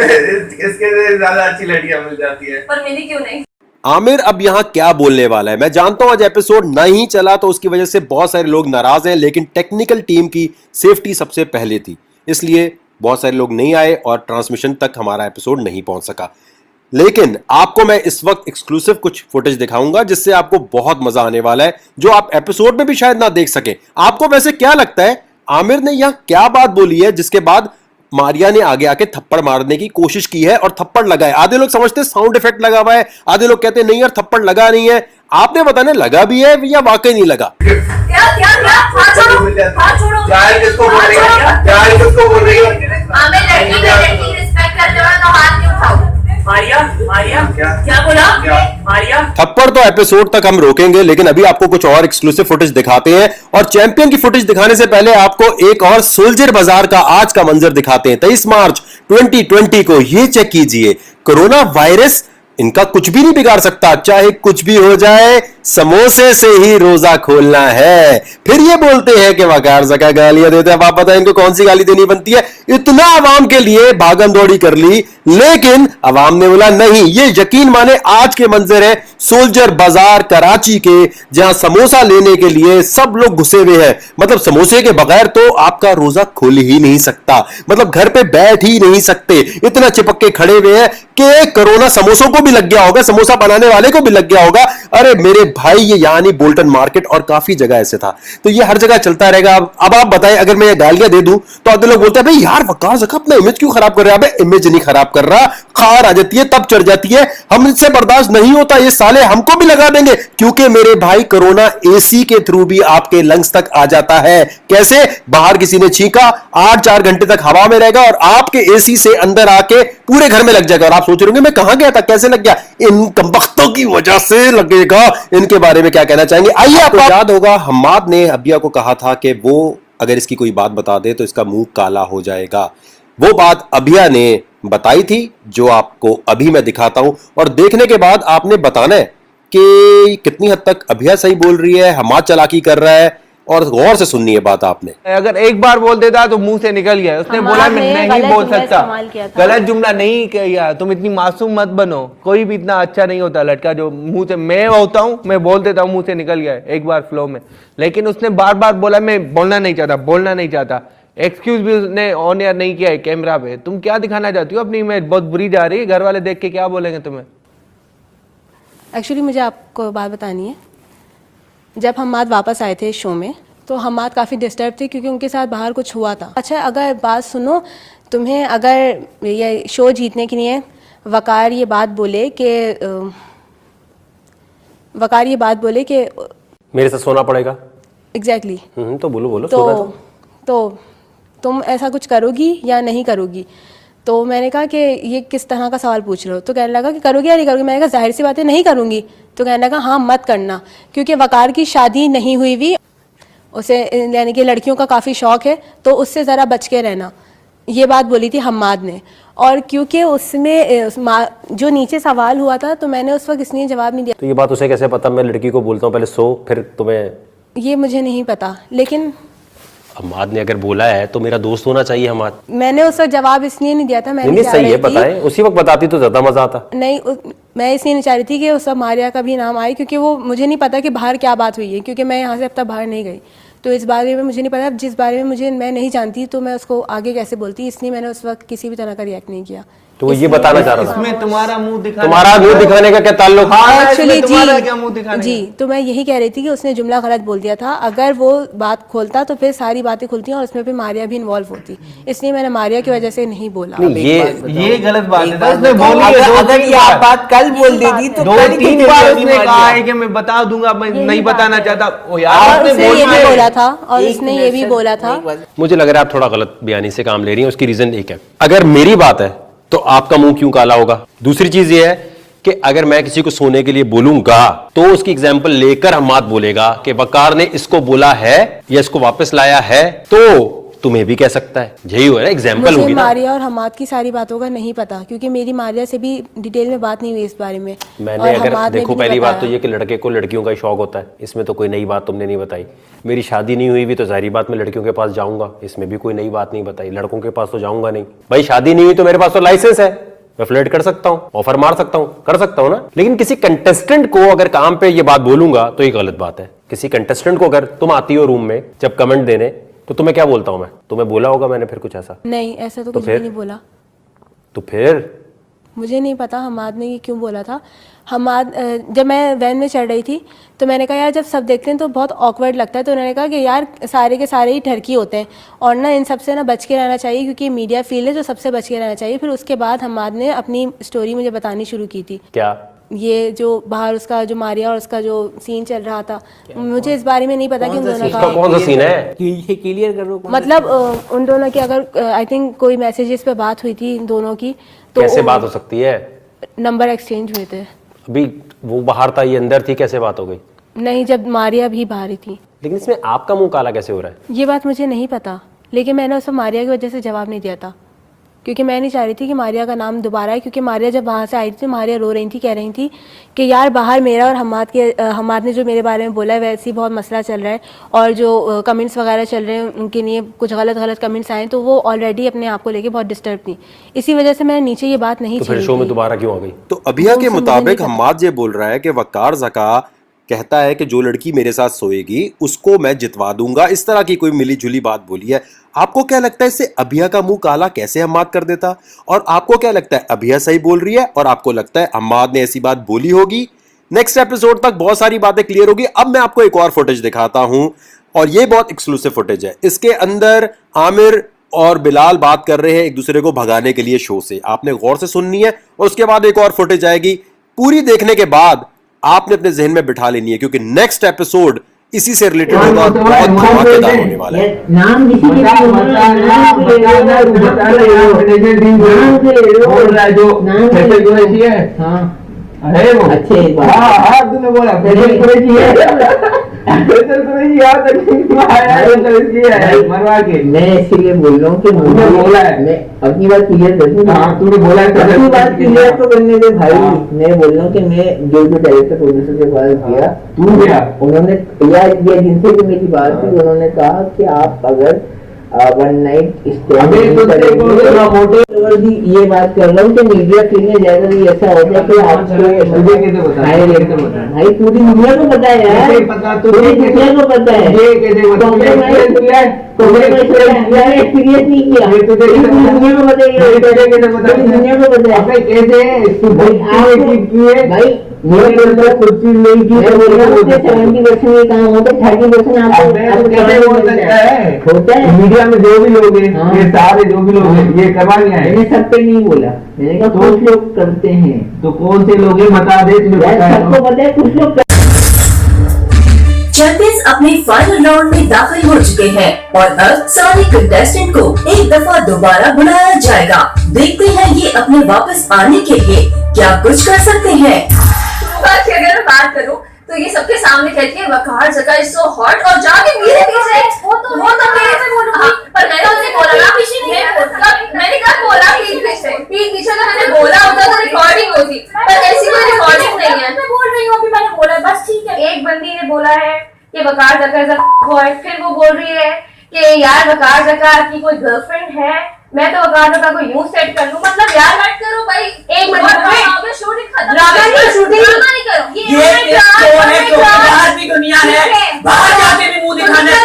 इसके ज्यादा अच्छी लड़कियां मिल जाती है, पर मेरी क्यों नहीं? आमिर अब यहां क्या बोलने वाला है मैं जानता हूं। आज एपिसोड नहीं चला तो उसकी वजह से बहुत सारे लोग नाराज हैं, लेकिन टेक्निकल टीम की सेफ्टी सबसे पहले थी, इसलिए बहुत सारे लोग नहीं आए और ट्रांसमिशन तक हमारा एपिसोड नहीं पहुंच सका। लेकिन आपको मैं इस वक्त एक्सक्लूसिव कुछ फुटेज दिखाऊंगा जिससे आपको बहुत मजा आने वाला है, जो आप एपिसोड में भी शायद ना देख सके। आपको वैसे क्या लगता है आमिर ने यहां क्या बात बोली है जिसके बाद मारिया ने आगे आके थप्पड़ मारने की कोशिश की है और थप्पड़ लगा है? आधे लोग समझते साउंड इफेक्ट लगा हुआ है, आधे लोग कहते नहीं यार थप्पड़ लगा नहीं है। आपने बताने लगा भी है या वाकई नहीं लगा? क्या क्या क्या? हाथ छोड़ो, हाथ छोड़ो। चाहे किसको बोल रही है, चाहे किसको बोल रही है। आमिर लड़की की रिस्पेक्ट करते हो तो हाथ नहीं उठाओ। मारिया, मारिया क्या बोला? मारिया थप्पड़ तो एपिसोड तक हम रोकेंगे, लेकिन अभी आपको कुछ और एक्सक्लूसिव फुटेज दिखाते हैं। और चैंपियन की फुटेज दिखाने से पहले आपको एक और सोल्जर बाजार का आज का मंजर दिखाते हैं। 23 मार्च 2020 को ये चेक कीजिए, कोरोना वायरस इनका कुछ भी नहीं बिगाड़ सकता, चाहे कुछ भी हो जाए, समोसे से ही रोजा खोलना है। फिर ये बोलते हैं कि वकार सका गालियां देते हैं। अब आप बताएं इनको कौन सी गाली देनी बनती है? इतना आवाम के लिए भागम दौड़ी कर ली, लेकिन आवाम ने बोला नहीं। ये यकीन माने आज के मंजर है सोल्जर बाजार कराची के, जहां समोसा लेने के लिए सब लोग घुसे हुए हैं। मतलब समोसे के बगैर तो आपका रोजा खोल ही नहीं सकता, मतलब घर पे बैठ ही नहीं सकते, इतना चिपक के खड़े हुए हैं कि कोरोना समोसों को भी लग गया होगा, समोसा बनाने वाले को भी लग गया होगा। अरे मेरे भाई, ये यानी बोल्टन मार्केट और काफी जगह ऐसे था, तो ये हर जगह चलता रहेगा। अब आप बताएं, अगर मैं ये गालियां दे दूं तो आधे लोग बोलते हैं भाई यार वकार ज़का अपना इमेज क्यों खराब कर रहा है? इमेज नहीं खराब कर रहा, खार आ जाती है तब चढ़ जाती है, हम इससे बर्दाश्त नहीं होता, ये साले हमको भी लगा देंगे। क्योंकि मेरे भाई कोरोना एसी के थ्रू भी आपके लंग्स तक आ जाता है। कैसे? बाहर किसी ने छींका, 8-4 घंटे तक हवा में रहेगा और आपके एसी से अंदर आके पूरे घर में लग जाएगा। और आप सोच रहे होंगे मैं कहां गया था, कैसे लग गया? इन कमबख्तों की वजह से लगेगा। इनके बारे में क्या कहना चाहेंगे? आइए, आपको याद होगा हम्माद ने अबिया को कहा था कि वो अगर इसकी कोई बात बता दे तो इसका मुंह काला हो जाएगा। वो बात अबिया ने बताई थी, जो आपको अभी मैं दिखाता हूं, और देखने के बाद आपने बताना है कि कितनी हद तक अबिया सही बोल रही है, हम्माद चालाकी कर रहा है, और गौर से सुननी है बात आपने। अगर एक बार बोल देता तो मुंह से निकल गया। उसने बोला मैं नहीं बोल सकता, गलत जुमला नहीं किया। तुम इतनी मासूम मत बनो, कोई भी इतना अच्छा नहीं होता लड़का जो मुंह से, मैं होता हूँ मैं बोल देता हूँ, मुंह से निकल गया एक बार फ्लो में। लेकिन उसने बार बार बोला मैं बोलना नहीं चाहता, बोलना नहीं चाहता। एक्सक्यूज भी उसने ऑन एयर नहीं किया है कैमरा पे। तुम क्या दिखाना चाहती हो? अपनी इमेज बहुत बुरी जा रही है, घर वाले देख के क्या बोलेंगे तुम्हें? एक्चुअली मुझे आपको बात बतानी है। जब हम्माद वापस आए थे शो में तो हम्माद काफ़ी डिस्टर्ब थे क्योंकि उनके साथ बाहर कुछ हुआ था। अच्छा, अगर बात सुनो, तुम्हें अगर ये शो जीतने के लिए वकार ये बात बोले कि मेरे साथ सोना पड़ेगा। एग्जैक्टली तो बोलो तो तुम ऐसा कुछ करोगी या नहीं करोगी? तो मैंने कहा कि ये किस तरह का सवाल पूछ रहे हो? तो कहने लगा कि करोगी या नहीं करोगी? मैंने कहा जाहिर सी बात है नहीं करूँगी। तो कहने लगा हाँ मत करना, क्योंकि वकार की शादी नहीं हुई हुई, उसे यानी कि लड़कियों का काफ़ी शौक़ है, तो उससे ज़रा बच के रहना। ये बात बोली थी हम्माद ने। और क्योंकि उसमें जो नीचे सवाल हुआ था तो मैंने उस वक्त इसलिए जवाब नहीं दिया। तो ये बात उसे कैसे पता? मैं लड़की को बोलता हूँ पहले सो, फिर तुम्हें? ये मुझे नहीं पता, लेकिन हम्माद ने अगर बोला है तो मेरा दोस्त होना चाहिए हम्माद। मैंने उस वक्त जवाब इसलिए नहीं दिया था। मैंने नहीं सही है, बताएं, उसी वक्त बताती तो ज्यादा मजा आता। नहीं, मैं इसलिए नहीं चाह रही थी कि उस वक्त मारिया का भी नाम आए, क्योंकि वो मुझे नहीं पता कि बाहर क्या बात हुई है, क्योंकि मैं यहाँ से अब तक बाहर नहीं गई, तो इस बारे में मुझे नहीं पता। जिस बारे में मैं नहीं जानती तो मैं उसको आगे कैसे बोलती, इसलिए मैंने उस वक्त किसी भी तरह का रिएक्ट नहीं किया। तो वो ये बताना चाह रहा था इसमें तुम्हारा मुंह दिखाने का क्या ताल्लुक? एक्चुअली जी, तो मैं यही कह रही थी कि उसने जुमला गलत बोल दिया था। अगर वो बात खोलता तो फिर सारी बातें खुलती और उसमें फिर मारिया भी इन्वॉल्व होती, इसलिए मैंने मारिया की वजह से नहीं बोला। ये गलत बात है। अगर ये आप बात कल बोल देती तो 2-3 बार उसने कहा है कि मैं बता दूंगा, मैं नहीं बताना चाहता। उसने ये भी बोला था और उसने ये भी बोला था। मुझे लग रहा है आप थोड़ा गलत बयानी से काम ले रही हैं। उसकी रीजन एक है, अगर मेरी बात है तो आपका मुंह क्यों काला होगा? दूसरी चीज ये है कि अगर मैं किसी को सोने के लिए बोलूंगा तो उसकी एग्जाम्पल लेकर हम्माद बोलेगा कि वकार ने इसको बोला है या इसको वापस लाया है, तो तुम्हें भी कह सकता है, यही हो ना एग्जाम्पल मुझे होगी ना। मारिया और हमाद की सारी बातों का नहीं पता, क्योंकि मेरी मारिया से भी डिटेल में बात नहीं हुई इस बारे में। मैंने और अगर हमाद ने देखो भी पहली बात तो बताया। ये कि लड़के को लड़कियों का ही शौक होता है, इसमें तो कोई नई बात तुमने नहीं बताई। मेरी शादी नहीं हुई भी तो जाहिर बात मैं लड़कियों के पास जाऊंगा, इसमें भी कोई नई बात नहीं बताई। लड़कों के पास तो जाऊंगा नहीं भाई, शादी नहीं हुई तो मेरे पास तो लाइसेंस है, मैं फ्लर्ट कर सकता हूँ, ऑफर मार सकता हूँ, कर सकता हूँ ना। लेकिन किसी कंटेस्टेंट को अगर काम पे ये बात बोलूंगा तो ये गलत बात है। किसी कंटेस्टेंट को अगर तुम आती हो रूम में जब कमेंट देने, तो तुम्हें क्या बोलता हूं मैं? तुम्हें बोला होगा मैंने फिर कुछ ऐसा? नहीं, ऐसा तो कुछ भी फिर? नहीं बोला। तो फिर मुझे नहीं पता हमाद ने ये क्यों बोला था। हमाद जब मैं वैन में चढ़ रही थी तो मैंने कहा यार जब सब देखते हैं तो बहुत ऑकवर्ड लगता है, तो उन्होंने कहा कि यार सारे के सारे ही ठरकी होते हैं और ना इन सबसे ना बच के रहना चाहिए, क्योंकि मीडिया फील्ड है तो सबसे बच के रहना चाहिए। फिर उसके बाद हमाद ने अपनी स्टोरी मुझे बतानी शुरू की थी। क्या? ये जो बाहर उसका जो मारिया और उसका जो सीन चल रहा था, मुझे इस बारे में नहीं पता कि उन दोनों उसका का कौन सा सीन है? क्लियर करो। मतलब उन दोनों की अगर आई थिंक कोई मैसेजेस पे बात हुई थी इन दोनों की, तो कैसे बात हो सकती है? नंबर एक्सचेंज हुए थे। अभी वो बाहर था, ये अंदर थी, कैसे बात हो गई? नहीं, जब मारिया भी बाहर ही थी। लेकिन इसमें आपका मुंह काला कैसे हो रहा है? ये बात मुझे नहीं पता, लेकिन मैंने उसको मारिया की वजह से जवाब नहीं दिया था, क्योंकि मैं नहीं चाह रही थी कि मारिया का नाम दोबारा है। क्योंकि मारिया जब वहाँ से आई थी, मारिया रो रही थी, कह रही थी कि यार बाहर मेरा और हमाद ने जो मेरे बारे में बोला है वैसे ही बहुत मसला चल रहा है, और जो कमेंट्स वगैरह चल रहे हैं उनके लिए कुछ गलत कमेंट्स आए, तो वो ऑलरेडी अपने आप को लेके बहुत डिस्टर्ब थी। इसी वजह से मैंने नीचे ये बात नहीं तो फिर छेड़ी शो में थी। दोबारा क्यों आ गई? तो अभिया के मुताबिक हम्माद ये बोल रहा है कि वकार ज़का कहता है कि जो लड़की मेरे साथ सोएगी उसको मैं जितवा दूंगा, इस तरह की कोई मिली जुली बात बोली है। आपको क्या लगता है इससे अभिया का मुंह काला कैसे हम्माद कर देता? और आपको क्या लगता है अभिया सही बोल रही है और आपको लगता है हम्माद ने ऐसी बात बोली होगी? नेक्स्ट एपिसोड तक बहुत सारी बातें क्लियर होगी। अब मैं आपको एक और फुटेज दिखाता हूं, और ये बहुत एक्सक्लूसिव फुटेज है। इसके अंदर आमिर और बिलाल बात कर रहे हैं एक दूसरे को भगाने के लिए शो से। आपने गौर से सुननी है और उसके बाद एक और फुटेज आएगी। पूरी देखने के बाद आपने अपने जहन में बिठा लेनी है, क्योंकि नेक्स्ट एपिसोड इसी से रिलेटेड होगा, बहुत धमाकेदार होने वाला है। नाम किसी के भी बोल रहा है, नाम ले लो, बता रहे हो, नाम ले लो, बोल रहा है जो फेशियल कुरैशी है। हाँ अरे वो अच्छे हाँ तूने बोला फेशियल कुरैशी है, फेशियल कुरैशी यार तक आया मरवा के। मैं इसीलिए बोल रहा हूँ कि मुझे बोला है, मैं अपनी बात क्लियर कर दूँ। हाँ तूने बोला है, अपनी बात क्लियर तो करने दे भाई। मैं बोल रहा हूँ कि मैं जो डायरेक्टर प्रोड्यूसर के पास गया, तू गया, उन्होंने या जिनसे भी मेरी बात थी उन्होंने कहा कि आप अगर वन नाइट स्टे ये बात कर रहा हूँ कि मीडिया फील्ड में ज्यादा भी ऐसा होता है कि आपको भाई पूरी दुनिया को पता है यार, पूरी दुनिया को पता है। एक्सपीरियंस नहीं किया, पूरी दुनिया को बताइए, दुनिया को पता है कैसे भाई। मेरे कुछ चीज नहीं की, 70% ये काम होता है, 30% आपको होता है। मीडिया में जो भी लोग हैं, ये सारे जो भी लोग हैं, ये करवाने आए। मैंने सब पे नहीं बोला, मैंने कहा कुछ लोग करते हैं। तो कौन से लोग हैं बता दे, सबको पता है कुछ लोग। चैंपियंस अपने फाइनल राउंड में दाखिल हो चुके हैं और अब सारे कंटेस्टेंट को एक दफा दोबारा बुलाया जाएगा। देखते हैं ये अपने वापस आने के लिए क्या कुछ कर सकते हैं। अगर मैं बात करूं तो ये सबके सामने कहती है वकार ज़का इज सो हॉट, और जाके मेरे पीछे वो तो मेरे से बोलूंगी, पर मैंने उसे बोला ना मैंने कहा बोला पीछे तो मैंने बोला होता तो रिकॉर्डिंग होती, पर ऐसी कोई रिकॉर्डिंग नहीं है। मैं बोल रही हूँ अभी, मैंने बोला बस ठीक है। एक बंदी ने बोला है कि वकार ज़का इज अ बॉय, फिर वो बोल रही है कि यार वकार ज़का की कोई गर्लफ्रेंड है, मैं तो वकार ज़का को यूं सेट कर लूं। मतलब यार मत करो भाई, एक मिनट शूटिंग खत्म, शूटिंग नहीं करो। ये की दुनिया है, बाहर जाके भी मुंह दिखाना है।